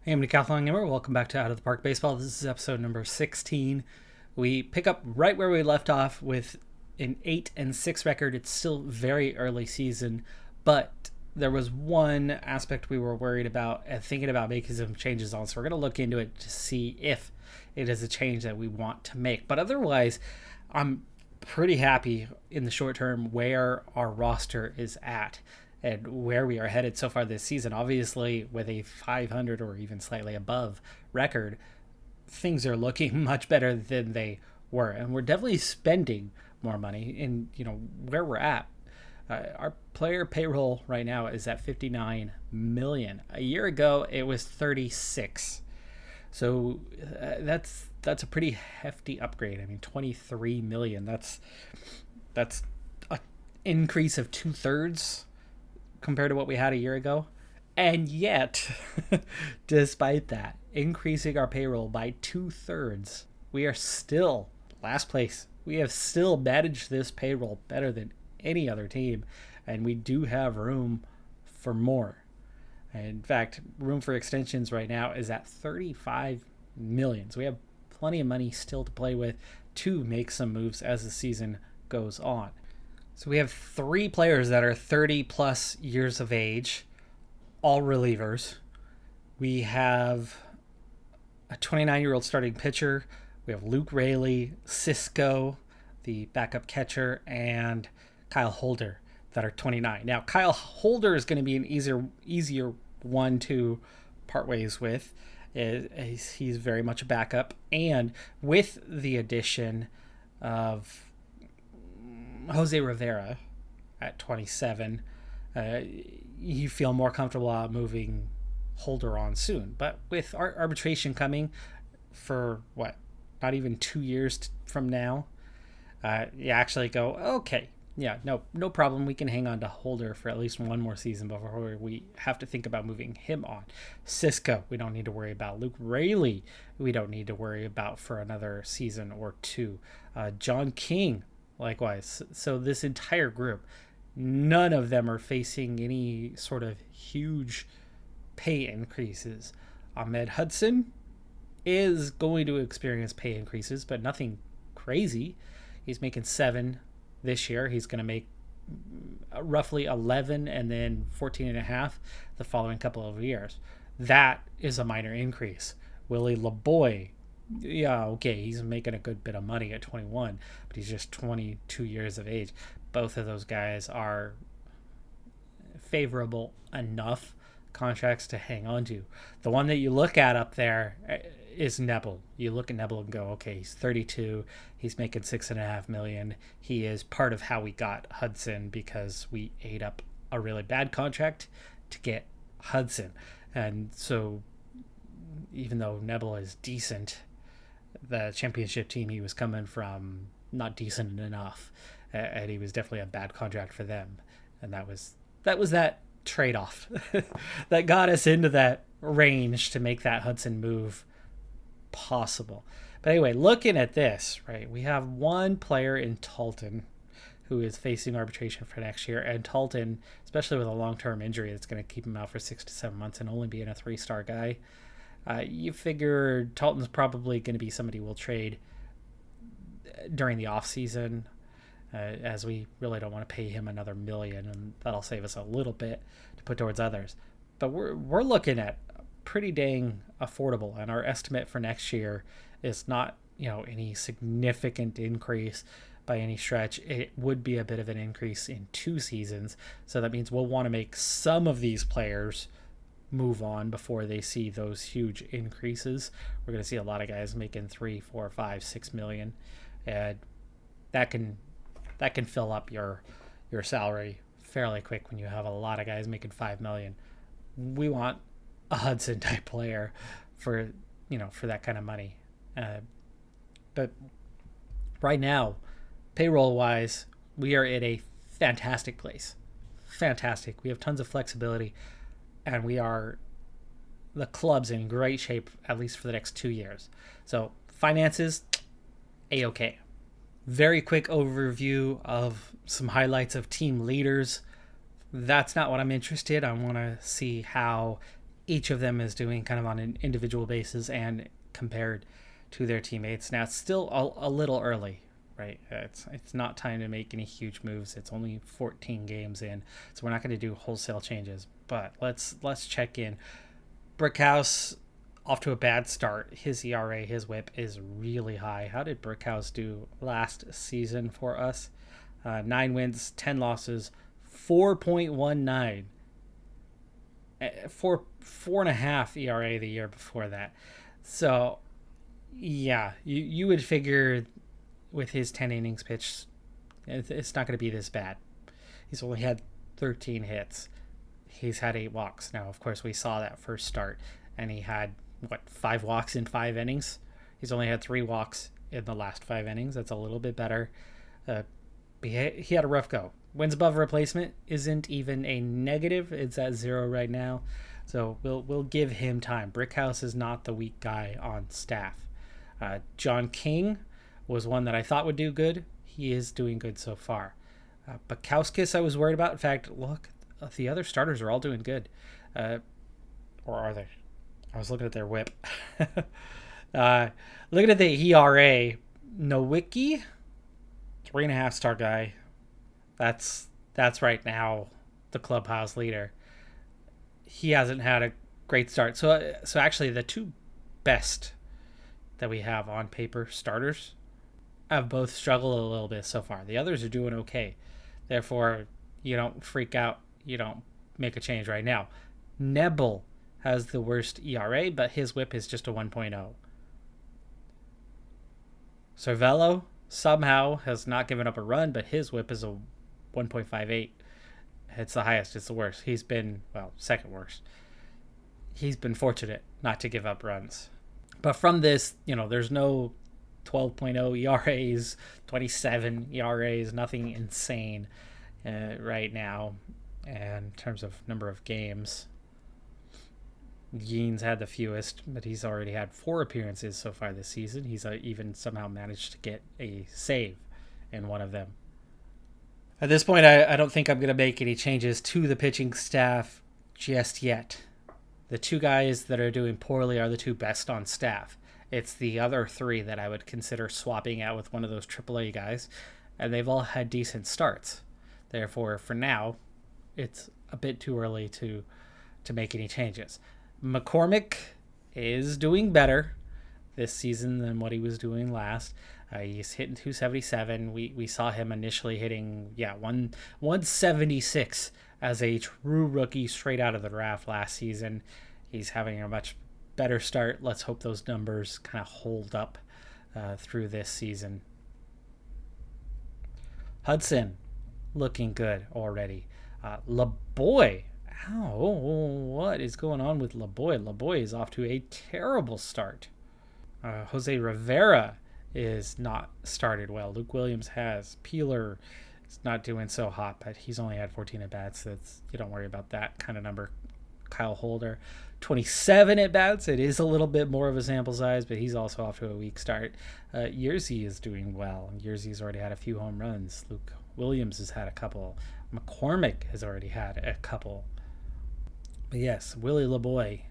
Hey, I'm Decathlon Gamer. Welcome back to Out of the Park Baseball. This is episode number 16. We pick up right where we left off with an 8-6 record. It's still very early season, but there was one aspect we were worried about and thinking about making some changes on. So we're going to look into it to see if it is a change that we want to make. But otherwise, I'm pretty happy in the short term where our roster is at and where we are headed so far this season. Obviously, with a 500 or even slightly above record, things are looking much better than they were, and we're definitely spending more money. In where we're at, our player payroll right now is at 59 million. A year ago, it was 36. So that's a pretty hefty upgrade. I mean, 23 million. That's an increase of 2/3 compared to what we had a year ago. And yet, despite that, increasing our payroll by 2/3, we are still last place. We have still managed this payroll better than any other team, and we do have room for more. In fact, room for extensions right now is at 35 million. So we have plenty of money still to play with to make some moves as the season goes on. So we have three players that are 30 plus years of age, all relievers. We have a 29-year-old starting pitcher. We have Luke Raley, Cisco, the backup catcher, and Kyle Holder that are 29. Now, Kyle Holder is going to be an easier one to part ways with. He's very much a backup. And with the addition of Jose Rivera at 27, you feel more comfortable moving Holder on soon. But with arbitration coming for not even 2 years from now, you actually go, okay, yeah, no problem. We can hang on to Holder for at least one more season before we have to think about moving him on. Cisco, we don't need to worry about. Luke Raley, we don't need to worry about for another season or two. John King, likewise. So this entire group, none of them are facing any sort of huge pay increases. Ahmed Hudson is going to experience pay increases, but nothing crazy. He's making 7 this year. He's going to make roughly 11 and then 14 and a half the following couple of years. That is a minor increase. Willie LeBoy, yeah, okay, he's making a good bit of money at 21, but he's just 22 years of age. Both of those guys are favorable enough contracts to hang on to. The one that you look at up there is Nebel. You look at Nebel and go, okay, he's 32. He's making $6.5 million. He is part of how we got Hudson because we ate up a really bad contract to get Hudson. And so even though Nebel is decent, the championship team he was coming from, not decent enough. And he was definitely a bad contract for them. And that was that trade-off that got us into that range to make that Hudson move possible. But anyway, looking at this, right, we have one player in Talton who is facing arbitration for next year, and Talton, especially with a long-term injury that's going to keep him out for 6 to 7 months and only being a 3-star guy, you figure Talton's probably going to be somebody we'll trade during the off season, as we really don't want to pay him another $1 million, and that'll save us a little bit to put towards others. But we're looking at pretty dang affordable, and our estimate for next year is not any significant increase by any stretch. It would be a bit of an increase in 2 seasons, so that means we'll want to make some of these players move on before they see those huge increases. We're going to see a lot of guys making 3, 4, 5, 6 million, and that can fill up your salary fairly quick when you have a lot of guys making 5 million. We want a Hudson type player for that kind of money. But right now, payroll wise, we are in a fantastic place. Fantastic. We have tons of flexibility, and the club's in great shape, at least for the next 2 years. So finances, A-okay. Very quick overview of some highlights of team leaders. That's not what I'm interested in. I want to see how each of them is doing kind of on an individual basis and compared to their teammates. Now, it's still a little early, right? It's not time to make any huge moves. It's only 14 games in, so we're not going to do wholesale changes. But let's check in. Brickhouse off to a bad start. His ERA, his WHIP is really high. How did Brickhouse do last season for us? 9 wins, 10 losses, 4.19. 4.5 ERA the year before that. So, yeah, you would figure with his 10 innings pitched, it's not going to be this bad. He's only had 13 hits. He's had 8 walks. Now, of course, we saw that first start, and he had, 5 walks in 5 innings? He's only had 3 walks in the last 5 innings. That's a little bit better. He had a rough go. Wins above replacement isn't even a negative. It's at 0 right now. So we'll give him time. Brickhouse is not the weak guy on staff. John King was one that I thought would do good. He is doing good so far. Bukowskis I was worried about. In fact, look, the other starters are all doing good. Or are they? I was looking at their WHIP. Looking at the ERA, Nowicki, 3.5 star guy. That's right now the clubhouse leader. He hasn't had a great start. So actually the 2 best that we have on paper starters have both struggled a little bit so far. The others are doing okay. Therefore, you don't freak out. You don't make a change right now. Nebel has the worst ERA, but his WHIP is just a 1.0. Cervello somehow has not given up a run, but his WHIP is a 1.58. It's the highest. It's the worst. He's been, second worst. He's been fortunate not to give up runs. But from this, there's no 12.0 ERAs, 27 ERAs, nothing insane right now in terms of number of games. Yean's had the fewest, but he's already had 4 appearances so far this season. He's even somehow managed to get a save in one of them. At this point, I don't think I'm going to make any changes to the pitching staff just yet. The 2 guys that are doing poorly are the 2 best on staff. It's the other 3 that I would consider swapping out with one of those AAA guys, and they've all had decent starts. Therefore, for now, it's a bit too early to make any changes. McCormick is doing better this season than what he was doing last. He's hitting 277. We saw him initially hitting 176 as a true rookie straight out of the draft last season. He's having a much better start. Let's hope those numbers kind of hold up through this season. Hudson looking good already. LeBoy. What is going on with LeBoy? LeBoy is off to a terrible start. Jose Rivera is not started well. Luke Williams has. Peeler is not doing so hot, but he's only had 14 at-bats. You don't worry about that kind of number. Kyle Holder, 27 at-bats. It is a little bit more of a sample size, but he's also off to a weak start. Yerzy is doing well. Yerzy's already had a few home runs. Luke Williams has had a couple. McCormick has already had a couple. But yes, Willie LeBoy,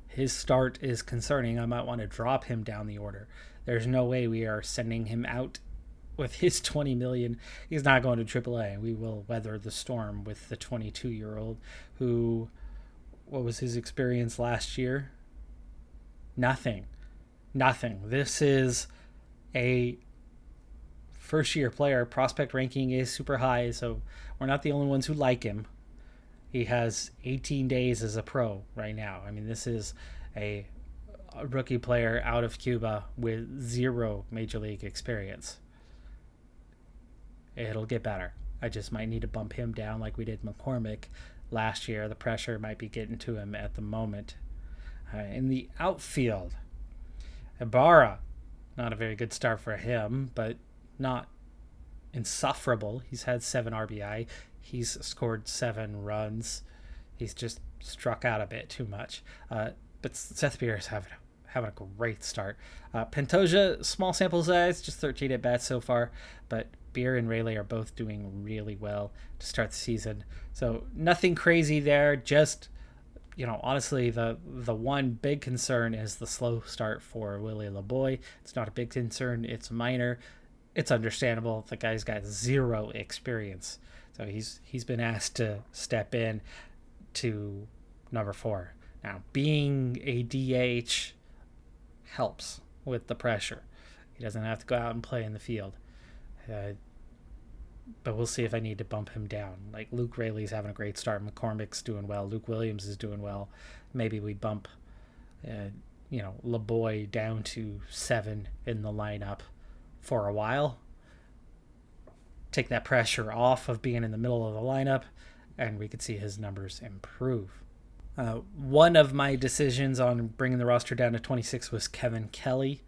his start is concerning. I might want to drop him down the order. There's no way we are sending him out with his $20 million. He's not going to AAA. We will weather the storm with the 22-year-old who, what was his experience last year? Nothing. This is a first-year player. Prospect ranking is super high, so we're not the only ones who like him. He has 18 days as a pro right now. I mean, this is a rookie player out of Cuba with 0 major league experience. It'll get better. I just might need to bump him down like we did McCormick last year. The pressure might be getting to him at the moment. In the outfield, Ibarra, not a very good start for him, but not insufferable. He's had 7 RBI. He's scored 7 runs. He's just struck out a bit too much. But Seth Beer is having a great start. Pantoja, small sample size, just 13 at-bats so far. But Beer and Rayleigh are both doing really well to start the season. So nothing crazy there, just honestly, the one big concern is the slow start for Willie LeBoy. It's not a big concern. It's minor. It's understandable. The guy's got zero experience. So he's been asked to step in to number 4. Now, being a DH helps with the pressure. He doesn't have to go out and play in the field. But we'll see if I need to bump him down. Like Luke Rayleigh's having a great start. McCormick's doing well. Luke Williams is doing well. Maybe we bump, LeBoy down to 7 in the lineup for a while. Take that pressure off of being in the middle of the lineup, and we could see his numbers improve. One of my decisions on bringing the roster down to 26 was Kevin Kelly.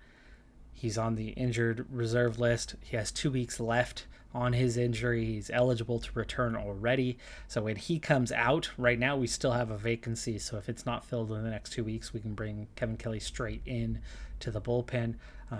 He's on the injured reserve list. He has 2 weeks left on his injury. He's eligible to return already. So when he comes out, right now we still have a vacancy. So if it's not filled in the next 2 weeks, we can bring Kevin Kelly straight in to the bullpen.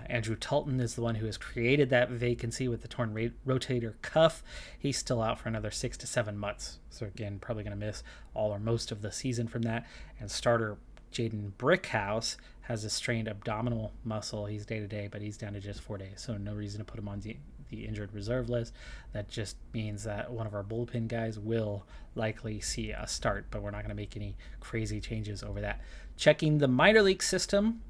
Andrew Talton is the one who has created that vacancy with the torn rotator cuff. He's still out for another 6 to 7 months. So again, probably going to miss all or most of the season from that. And starter Jaden Brickhouse has a strained abdominal muscle. He's day-to-day, but he's down to just 4 days. So no reason to put him on the injured reserve list. That just means that one of our bullpen guys will likely see a start, but we're not going to make any crazy changes over that. Checking the minor league system,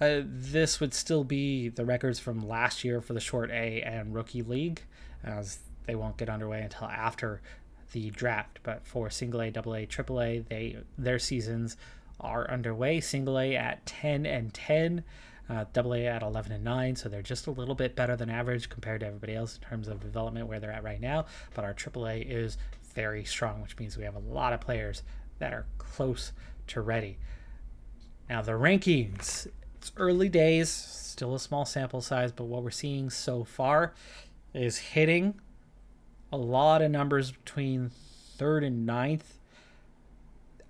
this would still be the records from last year for the Short A and Rookie League, as they won't get underway until after the draft. But for Single A, Double A, Triple A, their seasons are underway. Single A at 10-10, Double A at 11-9, so they're just a little bit better than average compared to everybody else in terms of development where they're at right now. But our Triple A is very strong, which means we have a lot of players that are close to ready. Now the rankings. It's early days, still a small sample size, but what we're seeing so far is hitting a lot of numbers between 3rd and 9th.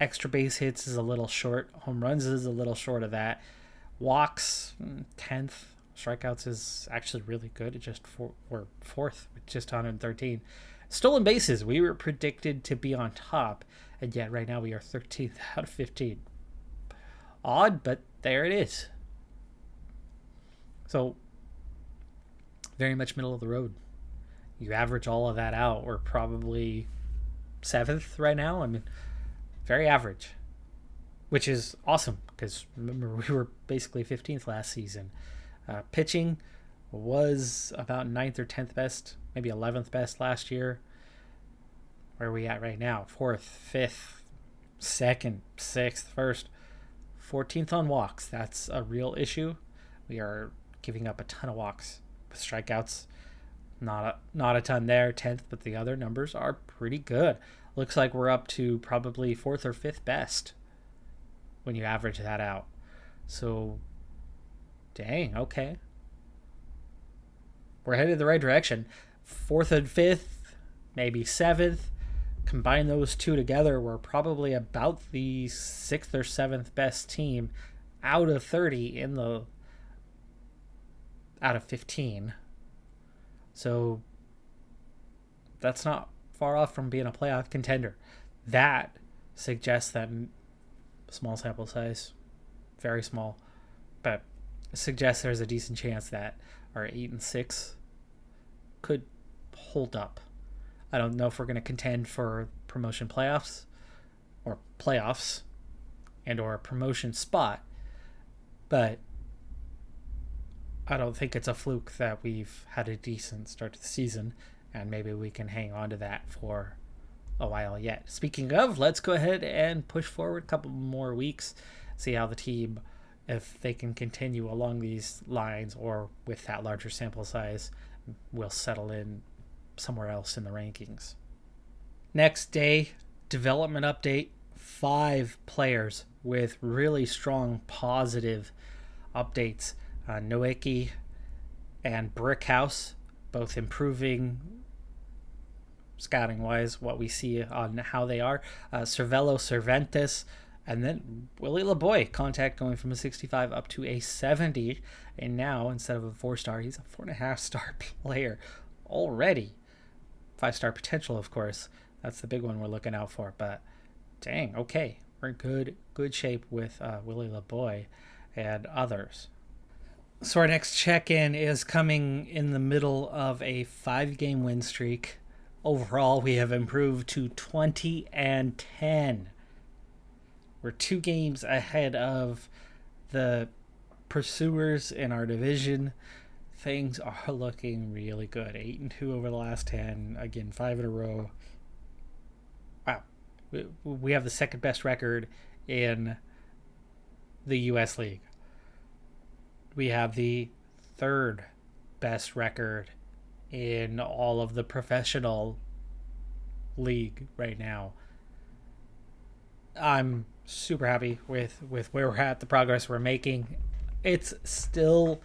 Extra base hits is a little short. Home runs is a little short of that. Walks, 10th. Strikeouts is actually really good. We're 4th with just 113. Stolen bases, we were predicted to be on top, and yet right now we are 13th out of 15. Odd, but there it is. So, very much middle of the road. You average all of that out, we're probably 7th right now. I mean, very average, which is awesome because remember we were basically 15th last season. Pitching was about 9th or 10th best, maybe 11th best last year. Where are we at right now? 4th, 5th, 2nd, 6th, 1st, 14th on walks. That's a real issue. We are giving up a ton of walks with strikeouts. Not a ton there, 10th, but the other numbers are pretty good. Looks like we're up to probably 4th or 5th best when you average that out. So, dang, okay. We're headed the right direction. 4th and 5th, maybe 7th. Combine those two together, we're probably about the 6th or 7th best team out of 30 out of 15. So that's not far off from being a playoff contender. That suggests that small sample size, very small, but suggests there's a decent chance that our 8-6 could hold up. I don't know if we're going to contend for promotion playoffs or playoffs and or a promotion spot, but I don't think it's a fluke that we've had a decent start to the season, and maybe we can hang on to that for a while yet. Speaking of, let's go ahead and push forward a couple more weeks, see how the team, if they can continue along these lines or with that larger sample size, will settle in somewhere else in the rankings. Next day, development update, 5 players with really strong positive updates. Noeki and Brickhouse, both improving scouting wise, what we see on how they are. Cervello Cervantes, and then Willie LeBoy, contact going from a 65 up to a 70, and now instead of a 4-star, he's a 4.5-star player already. 5-star potential, of course. That's the big one we're looking out for, but Dang, okay. We're in good shape with Willie LeBoy and others. So our next check-in is coming in the middle of a 5-game win streak. Overall, we have improved to 20-10. We're 2 games ahead of the pursuers in our division. Things are looking really good. 8-2 over the last 10. Again, 5 in a row. Wow. We have the second best record in the U.S. League. We have the third best record in all of the professional league right now. I'm super happy with where we're at, the progress we're making. It's still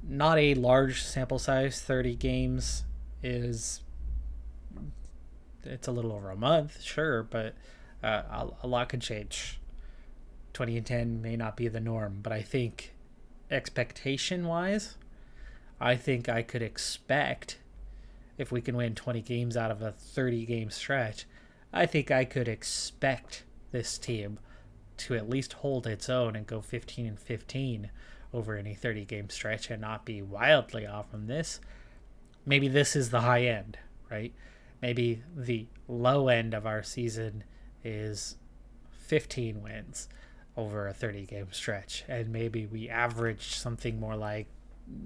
not a large sample size. 30 games is, it's a little over a month, sure, but a lot could change. 20-10 may not be the norm, but I think expectation wise, I think I could expect, if we can win 20 games out of a 30 game stretch, I think I could expect this team to at least hold its own and go 15-15 over any 30 game stretch and not be wildly off from this. Maybe this is the high end, right? Maybe the low end of our season is 15 wins over a 30 game stretch, and maybe we average something more like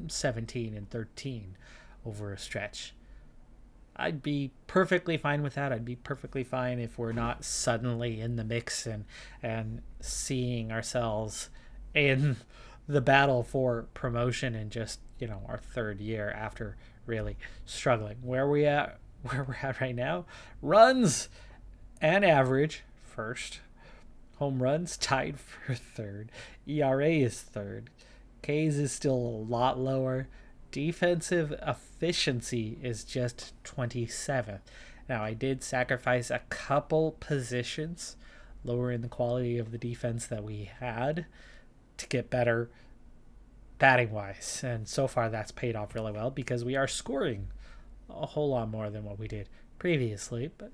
17-13 over a stretch. I'd be perfectly fine with that. I'd be perfectly fine if we're not suddenly in the mix and seeing ourselves in the battle for promotion in just, our third year after really struggling. Where we're at right now, runs and average first, home runs tied for third, ERA is third, Ks is still a lot lower, defensive efficiency is just 27th. Now, I did sacrifice a couple positions, lowering the quality of the defense that we had to get better batting wise, and so far that's paid off really well because we are scoring a whole lot more than what we did previously, but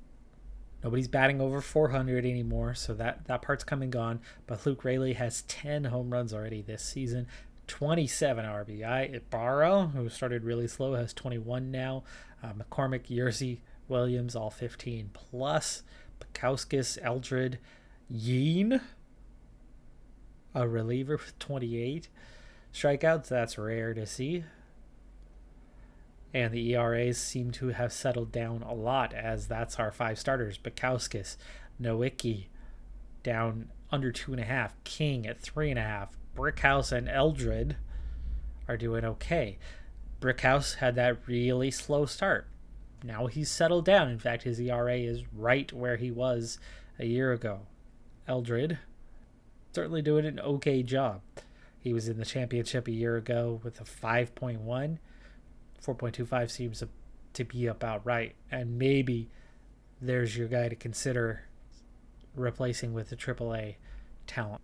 nobody's batting over 400 anymore, so that part's come and gone. But Luke Raley has 10 home runs already this season, 27 RBI. Ibarra, who started really slow, has 21 now. McCormick, Yerzy, Williams, all 15 plus. Bukowskis, Eldred, Yeen, a reliever with 28 strikeouts. That's rare to see. And the ERAs seem to have settled down a lot, as that's our 5 starters. Bukowskis, Nowicki down under 2.5. King at 3.5. Brickhouse and Eldred are doing okay. Brickhouse had that really slow start. Now he's settled down. In fact, his ERA is right where he was a year ago. Eldred certainly doing an okay job. He was in the championship a year ago with a 5.1. 4.25 seems to be about right, and maybe there's your guy to consider replacing with the AAA talent.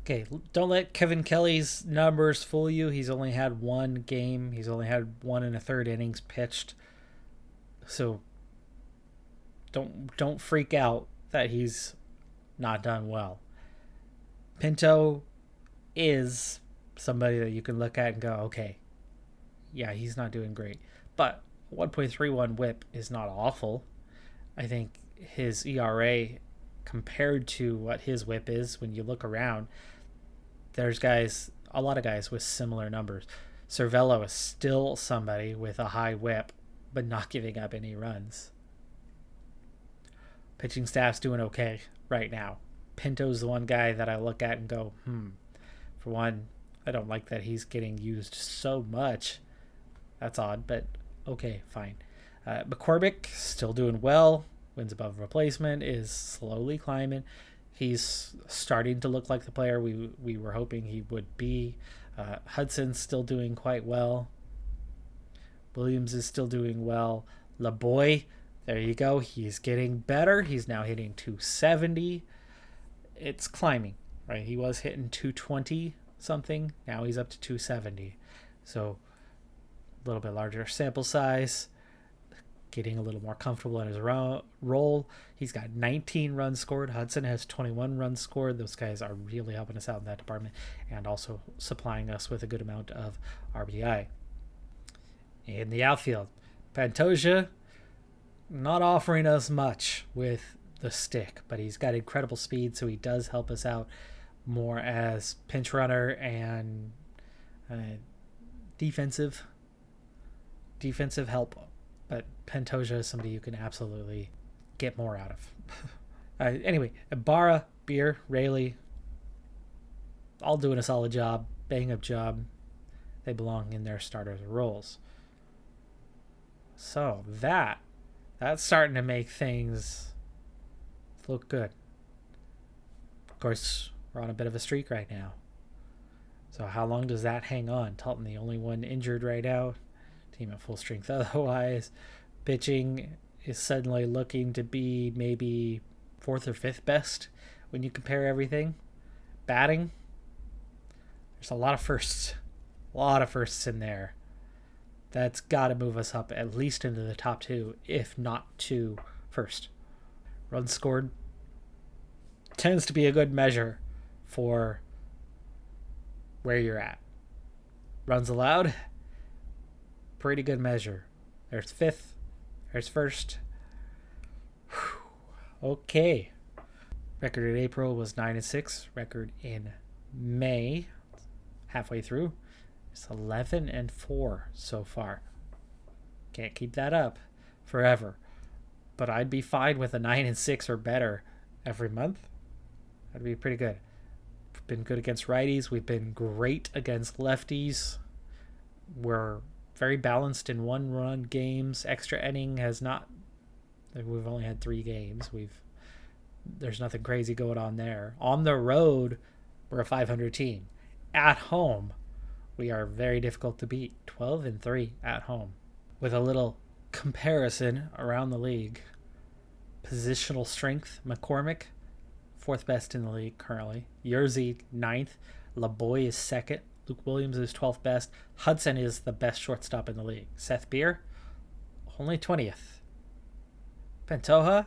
Okay, don't let Kevin Kelly's numbers fool you. He's only had 1 game. He's only had 1 1/3 innings pitched. So don't freak out that he's not done well. Pinto is somebody that you can look at and go, okay, yeah, he's not doing great. But 1.31 whip is not awful. I think his ERA, compared to what his whip is, when you look around, there's a lot of guys with similar numbers. Cervello is still somebody with a high whip, but not giving up any runs. Pitching staff's doing okay right now. Pinto's the one guy that I look at and go, for one, I don't like that he's getting used so much. That's odd, but okay, fine. McCormick still doing well. Wins above replacement, is slowly climbing. He's starting to look like the player we were hoping he would be. Hudson's still doing quite well. Williams is still doing well. LeBoy, there you go. He's getting better. He's now hitting 270. It's climbing, right? He was hitting 220 something. Now he's up to 270. So a little bit larger sample size. getting a little more comfortable in his role. He's got 19 runs scored. Hudson has 21 runs scored. Those guys are really helping us out in that department and also supplying us with a good amount of RBI. In the outfield, Pantoja not offering us much with the stick, but he's got incredible speed, so he does help us out more as pinch runner and defensive help. But Pantoja is somebody you can absolutely get more out of. Anyway, Ibarra, Beer, Rayleigh, all doing a solid job, bang up job. They belong in their starters roles. So that's starting to make things look good. Of course, we're on a bit of a streak right now. So how long does that hang on? Talton, the only one injured right now. Team at full strength otherwise. Pitching is suddenly looking to be maybe 4th or 5th best when you compare everything. Batting, there's a lot of firsts. A lot of firsts in there. That's got to move us up at least into the top 2, if not 2 first. Runs scored tends to be a good measure for where you're at. Runs allowed, pretty good measure. There's 5th, there's 1st. Okay. Record in April was 9-6. Record in May, halfway through, it's 11-4 so far. Can't keep that up forever, but I'd be fine with a 9-6 or better every month. That'd be pretty good. We've been good against righties. We've been great against lefties. We're very balanced in 1-run games. Extra inning has not. We've only had 3 games. There's nothing crazy going on there. On the road, we're a 500 team. At home, we are very difficult to beat. 12-3 at home. With a little comparison around the league, positional strength, McCormick, 4th best in the league currently. Yerzy, 9th. LeBoy is 2nd. Luke Williams is 12th best. Hudson is the best shortstop in the league. Seth Beer, only 20th. Pantoja,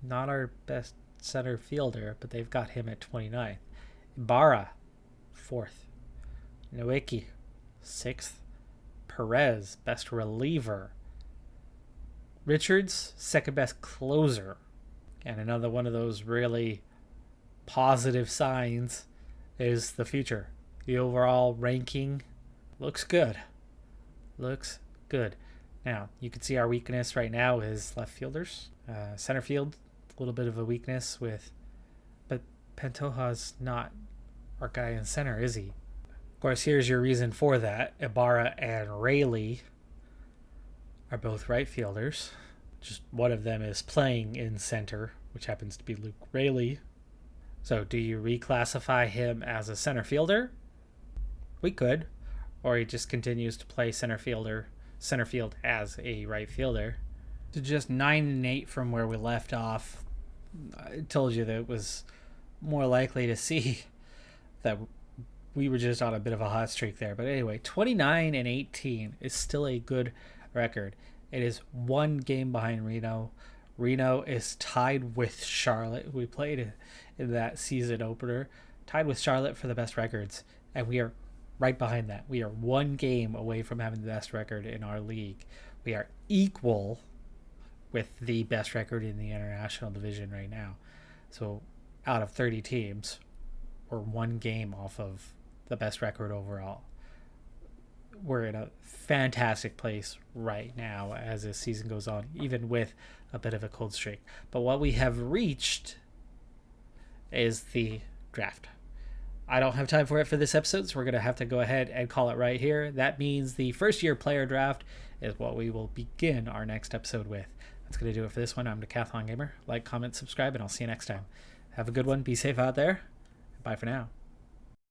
not our best center fielder, but they've got him at 29th. Ibarra, 4th. Nowicki, 6th. Perez, best reliever. Richards, 2nd best closer. And another one of those really positive signs is the future. The overall ranking looks good. Looks good. Now, you can see our weakness right now is left fielders. Center field, a little bit of a weakness but Pantoja's not our guy in center, is he? Of course, here's your reason for that. Ibarra and Rayleigh are both right fielders. Just one of them is playing in center, which happens to be Luke Rayleigh. So do you reclassify him as a center fielder? We could. Or he just continues to play center field as a right fielder. To just 9-8 from where we left off. I told you that it was more likely to see that we were just on a bit of a hot streak there. But anyway, 29-18 is still a good record. It is 1 game behind Reno. Reno is tied with Charlotte. We played in that season opener. Tied with Charlotte for the best records. And we are right behind that. We are 1 game away from having the best record in our league. We are equal with the best record in the international division right now. So out of 30 teams, we're 1 game off of the best record overall. We're in a fantastic place right now as this season goes on, even with a bit of a cold streak. But what we have reached is the draft. I don't have time for it for this episode, so we're going to have to go ahead and call it right here. That means the first-year player draft is what we will begin our next episode with. That's going to do it for this one. I'm Decathlon Gamer. Like, comment, subscribe, and I'll see you next time. Have a good one. Be safe out there. Bye for now.